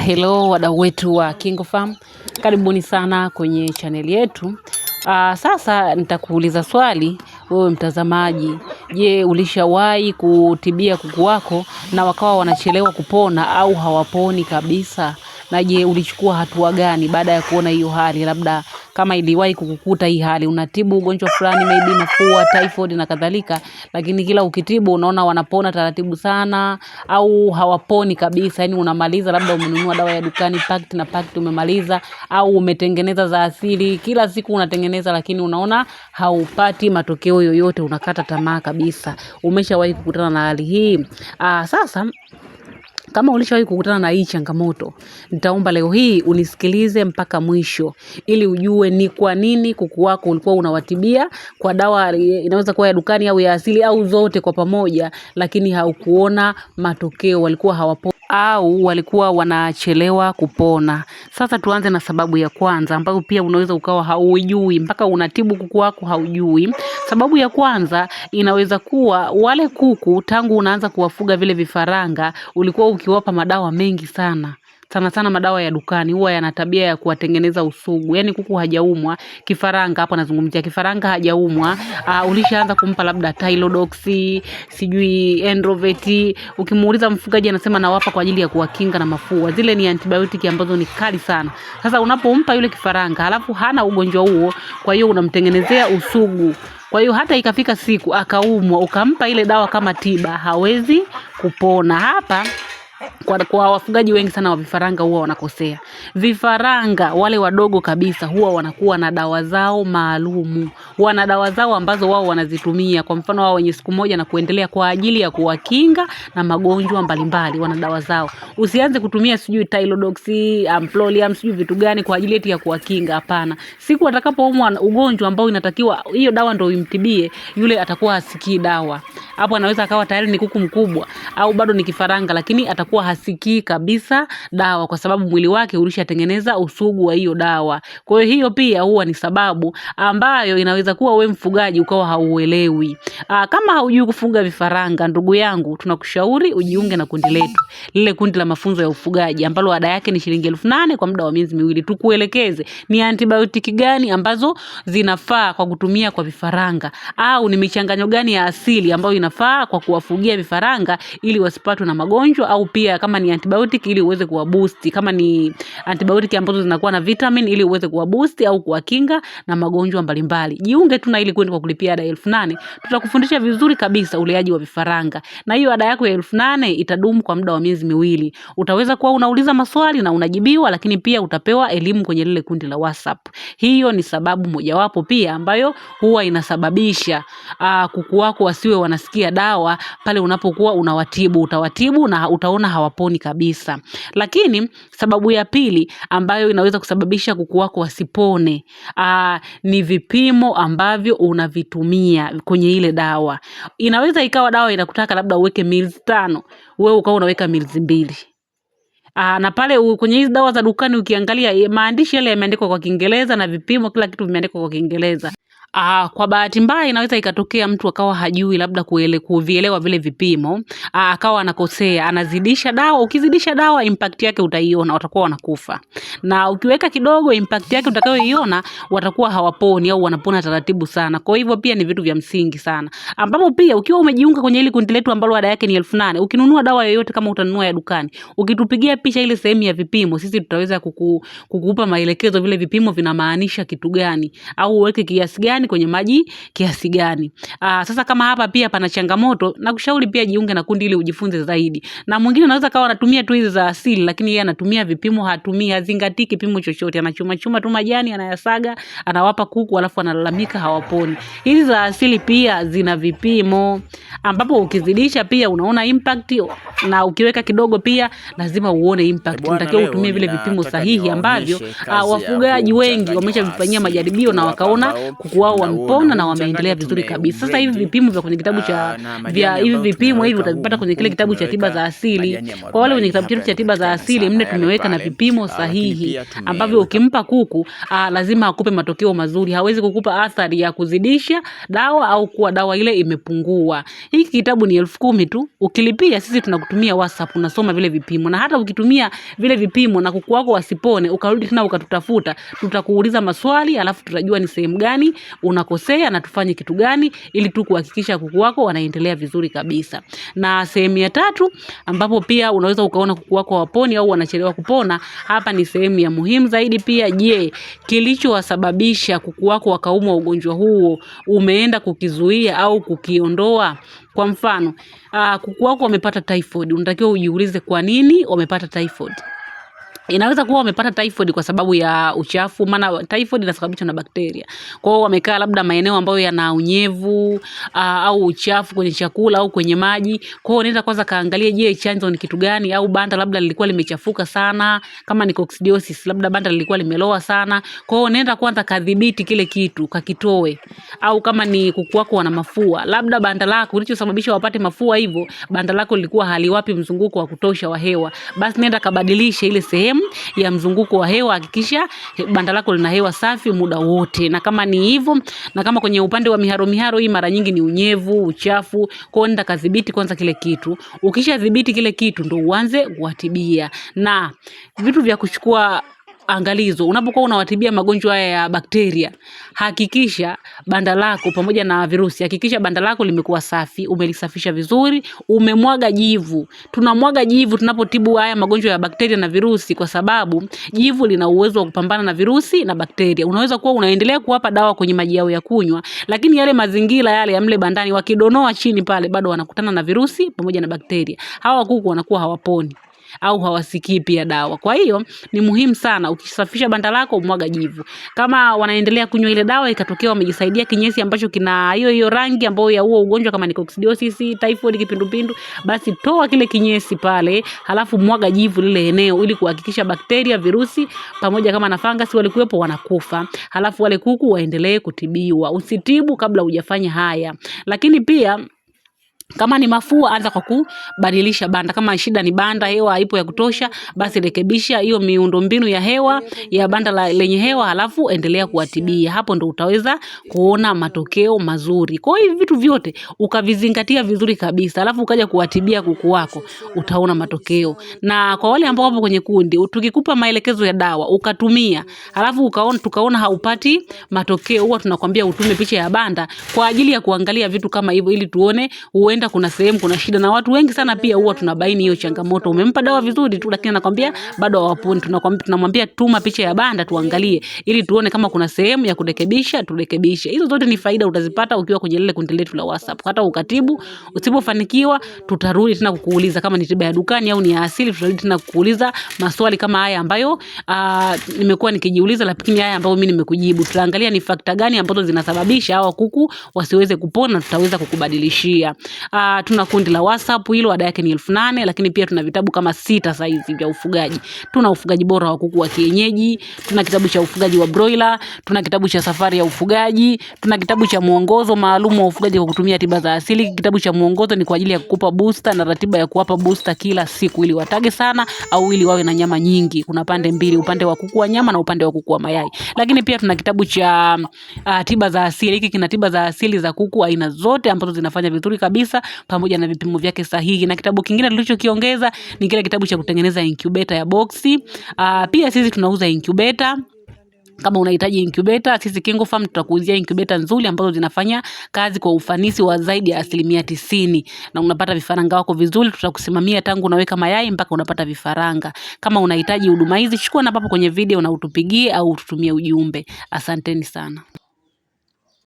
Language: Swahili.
Hello wadau wetu wa KingoFarm. Karibuni sana kwenye channel yetu. Sasa nitakuuliza swali wewe mtazamaji. Je, ulishawahi kutibia kuku wako na wakawa wanachelewa kupona au hawaponi kabisa? Na je, ulichukua hatua gani baada ya kuona hiyo hali? Labda kama iliwahi kukukuta hii hali, unatibu ugonjwa fulani, maybe mafua, typhoid na kadhalika, lakini kila ukitibu unaona wanapona taratibu sana au hawaponi kabisa. Yani unamaliza, labda umenunua dawa ya dukani packed na packed umemaliza, au umetengeneza za asili, kila siku unatengeneza lakini unaona haupati matokeo yoyote, unakata tamaa kabisa. Umeshawahi kukutana na hali hii? Sasa kama ulishawahi kukutana na hii changamoto, nitaomba leo hii unisikilize mpaka mwisho ili ujue ni kwa nini kuku wako ulikuwa unawatibia kwa dawa, inaweza kuwa ya dukani au ya asili au zote kwa pamoja, lakini haukuona matokeo, walikuwa hawaponi au walikuwa wanachelewa kupona. Sasa tuanze na sababu ya kwanza ambayo pia unaweza ukawa haujui mpaka unatibu kuku wako haujui. Sababu ya kwanza inaweza kuwa wale kuku tangu unaanza kuwafuga vile vifaranga ulikuwa ukiwapa madawa mengi sana. Sana madawa ya dukani huwa yana tabia ya kuwatengeneza usugu. Yani kuku hajaumwa, kifaranga hapo nazungumzia kifaranga hajaumwa, ulishaanza kumpa labda Tylodox, sijui Endrovet. Ukimuuliza mfugaji anasema nawapa kwa ajili ya kuwakinga na mafua. Zile ni antibiotic ambazo ni kali sana. Sasa unapompa yule kifaranga halafu hana ugonjwa huo, kwa hiyo unamtengenezea usugu. Kwa hiyo hata ikafika siku akaumwa ukampa ile dawa kama tiba, hawezi kupona. Hapa kwa wafugaji wengi sana wa vifaranga huwa wanakosea. Vifaranga wale wadogo kabisa huwa wanakuwa na dawa zao maalumu. Wana dawa zao ambazo wao wanazitumia, kwa mfano wao wenye siku moja na kuendelea, kwa ajili ya kuwakinga na magonjwa mbalimbali. Wana dawa zao. Usianze kutumia sijui Tylodox, Amplolium, sijui vitu gani kwa ajili ya kuwakinga, hapana. Siku atakapoumwa ugonjwa ambao inatakiwa hiyo dawa ndio imtibie, yule atakuwa hasikii dawa. Hapo anaweza akawa tayari ni kuku mkubwa au bado ni kifaranga, lakini atakuwa hasikii kabisa dawa kwa sababu mwili wake ulishatengeneza usugu wa hiyo dawa. Kwa hiyo pia huwa ni sababu ambayo inaweza kuwa wewe mfugaji ukawa hauelewi. Kama haujui kufuga vifaranga, ndugu yangu, tunakushauri ujiunge na kundi letu. Lile kundi la mafunzo ya ufugaji ambalo ada yake ni shilingi 8,000 kwa muda wa miezi 2. Tukuelekeze ni antibiotic gani ambazo zinafaa kwa kutumia kwa vifaranga, au ni michanganyo gani ya asili ambayo inafaa kwa kuwafugia vifaranga ili wasipatwe na magonjwa, au pia kama ni antibiotic ili uweze kuwaboost, kama ni antibiotic ambazo zinakuwa na vitamin ili uweze kuwaboost au kuwakinga na magonjwa mbalimbali. Jiunge tu na ili kundi kwa kulipia ada 8,000. Tutakufundisha vizuri kabisa uleaji wa vifaranga. Na hiyo ada yako ya 8,000 itadumu kwa muda wa miezi 2. Utaweza kuwa unauliza maswali na unajibiwa, lakini pia utapewa elimu kwenye lile kundi la WhatsApp. Hiyo ni sababu mojawapo pia ambayo huwa inasababisha kuku wako wasiwe wanasikia dawa pale unapokuwa unawatibu. Utawatibu na utaona hawaponi kabisa. Lakini sababu ya pili ambayo inaweza kusababisha kuku wako wasipone ni vipimo ambavyo unavitumia kwenye ile dawa. Inaweza ikawa dawa inakutaka labda uweke ml 5, wewe ukawa unaweka ml 2. Na pale kwenye hizo dawa za dukani ukiangalia maandishi yale yameandikwa kwa Kiingereza na vipimo kila kitu vimeandikwa kwa Kiingereza. Kwa bahati mbaya inaweza ikatokea mtu akawa hajui labda kuvielewa vile vipimo, akawa anakosea, anazidisha dawa. Ukizidisha dawa impact yake utaiona, watakuwa wanakufa. Na ukiweka kidogo impact yake utakayoiona watakuwa hawaponi au wanapona taratibu sana. Kwa hivyo pia ni vitu vya msingi sana. Ambapo pia ukiwa umejiunga kwenye ile kundi letu ambalo ada yake ni 8,000, ukinunua dawa yoyote kama utanunua ya dukani, ukitupigia picha ile sehemu ya vipimo, sisi tutaweza kukupa maelekezo vile vipimo vinamaanisha kitu gani, au uweke kiasi gani kwenye maji kiasi gani. Sasa kama hapa pia pana changamoto, na kushauri pia jiunge na kundi ili ujifunze zaidi. Na mwingine anaweza kawa anatumia tu hizi za asili, lakini yeye anatumia vipimo, hazingatii kipimo chochote, anachuma tu majani anayasaga, anawapa kuku alafu analalamika hawaponi. Hizi za asili pia zina vipimo ambapo ukizidisha pia unaona impact, na ukiweka kidogo pia lazima uone impact. Unatakiwa utumie vile vipimo sahihi ambavyo wafugaji wengi wameshavifanyia majaribio na wakaona kuku wao wao wamepona na wameendelea vizuri kabisa. Sasa hivi vipimo vya kwenye kitabu cha hivi vipimo hivi utavipata kwenye kile kitabu cha tiba za asili. Kwa wale wenye kitabu chetu cha tiba za asili, mne tumeweka na vipimo sahihi ambavyo ukimpa kuku lazima akupe matokeo mazuri. Hawezi kukupa athari ya kuzidisha dawa au kuwa dawa ile imepungua. Hiki kitabu ni 10,000 tu. Ukilipia sisi tunakutumia WhatsApp, unasoma vile vipimo. Na hata ukitumia vile vipimo na kuku wako wasipone, ukarudi tena ukatutafuta, tutakuuliza maswali alafu tutajua ni sehemu gani unakosea na tufanye kitu gani ili tu kuhakikisha kuku wako wanaendelea vizuri kabisa. Na sehemu ya 3 ambapo pia unaweza ukaona kuku wako waponi au wanachelewa kupona, hapa ni sehemu ya muhimu zaidi pia. Je, kilichowasababisha kuku wako wakaumwa ugonjwa huo umeenda kukizuia au kukiondoa? Kwa mfano, kuku wako wamepata typhoid, unatakiwa ujiulize kwa nini wamepata typhoid. Inaweza kuwa wamepata typhoid kwa sababu ya uchafu, maana typhoid inasababishwa na bakteria. Kwa hiyo wamekaa labda maeneo ambayo yana unyevu au uchafu kwenye chakula au kwenye maji. Kwa hiyo unaenda kwanza kaangalia, je, chanzo ni kitu gani? Au banda labda lilikuwa limechafuka sana, kama ni coccidiosis, labda banda lilikuwa limeloa sana. Kwa hiyo unaenda kwanza kadhibiti kile kitu, kakitoe. Au kama ni kuku wako wana mafua, labda banda lako kilichosababisha wapate mafua hivyo, banda lako lilikuwa haliwapi mzunguko wa kutosha wa hewa. Basi nenda kabadilisha ile sehemu ya mzunguko wa hewa, hakikisha banda lako lina hewa safi muda wote. Na kama ni hivyo, na kama kwenye upande wa miharo hii mara nyingi ni unyevu, uchafu, kwa nenda kadhibiti kwanza kile kitu. Ukishadhibiti kile kitu ndo uanze kuwatibia. Na vitu vya kuchukua angalizo, unapokuwa unawatibia magonjwa haya ya bakteria, hakikisha banda lako pamoja na virusi, hakikisha banda lako limekuwa safi, umelisafisha vizuri, umemwaga jivu. Tunamwaga jivu tunapotibu haya magonjwa ya bakteria na virusi kwa sababu jivu lina uwezo wa kupambana na virusi na bakteria. Unaweza kuwa unaendelea kuwapa dawa kwenye maji yao ya kunywa, lakini yale mazingira yale ya mle bandani wakidonoa chini pale bado wanakutana na virusi pamoja na bakteria. Hawa kuku wanakuwa hawaponi au hawasikii pia dawa. Kwa hiyo ni muhimu sana ukisafisha banda lako umwaga jivu. Kama wanaendelea kunywa ile dawa ikatokea wamejisaidia kinyesi ambacho kina hiyo rangi ambayo ya huo ugonjwa kama ni coccidiosis, typhoid, kipindupindu, basi toa kile kinyesi pale, halafu mwaga jivu lile eneo ili kuhakikisha bakteria, virusi pamoja kama na fangasi walikuwepo wanakufa. Halafu wale kuku waendelee kutibiwa. Usitibu kabla hujafanya haya. Lakini pia kama ni mafua, anza kwa kubadilisha banda. Kama shida ni banda, hewa haipo ya kutosha, basi rekebisha hiyo miundombinu ya hewa ya banda lenye hewa, halafu endelea kuwatibia. Hapo ndo utaweza kuona matokeo mazuri. Kwa hiyo vitu vyote ukavizingatia vizuri kabisa, halafu ukaja kuwatibia kuku wako, utaona matokeo. Na kwa wale ambao wapo kwenye kundi, tukikupa maelekezo ya dawa ukatumia, halafu tukaona haupati matokeo, huwa tunakwambia utume picha ya banda kwa ajili ya kuangalia vitu kama hivyo ili tuone kuna sehemu kuna shida. Na watu wengi sana pia huwa tunabaini hiyo changamoto. Umempa dawa vizuri tu lakini anakuambia bado hawaponi. Tunamwambia tuma picha ya banda tuangalie ili tuone kama kuna sehemu ya kurekebisha, turekebishe. Hizo zote ni faida utazipata ukiwa kwenye lile kundi letu la WhatsApp. Hata ukatibu, usipofanikiwa tutarudi tena kukuuliza kama ni tiba ya dukani au ni ya asili, tutarudi tena kukuuliza maswali kama haya ambayo nimekuwa nikijiuliza, lakini haya ambayo mimi nimekujibu. Tutaangalia ni fakta gani ambazo zinasababisha hawa kuku wasiweze kupona, tutaweza kukubadilishia. Tuna kundi la WhatsApp, hilo ada yake ni 8,000, lakini pia tuna vitabu kama 6 saizi vya ufugaji. Tuna ufugaji bora wa kuku wa kienyeji, tuna kitabu cha ufugaji wa broiler, tuna kitabu cha safari ya ufugaji, tuna kitabu cha mwongozo maalum wa ufugaji kwa kutumia tiba za asili. Kitabu cha mwongozo ni kwa ajili ya kukupa booster na ratiba ya kuwapa booster kila siku ili watage sana au ili wawe na nyama nyingi. Kuna pande mbili, upande wa kuku wa nyama na upande wa kuku wa mayai. Lakini pia tuna kitabu cha tiba za asili. Hiki kina tiba za asili za kuku aina zote ambazo zinafanya vizuri kabisa pamoja na vipimo vyake sahihi. Na kitabu kingine tulichokiongeza ni kile kitabu cha kutengeneza incubator ya boxi. Pia sisi tunauza incubator. Kama unahitaji incubator, sisi KingoFarm tutakuuzia incubator nzuri ambazo zinafanya kazi kwa ufanisi wa zaidi ya 90% na unapata vifaranga wako vizuri. Tutakusimamia tangu unaweka mayai mpaka unapata vifaranga. Kama unahitaji huduma hizi, chukua namba hapo kwenye video na utupigie au ututumie ujumbe. Asanteni sana.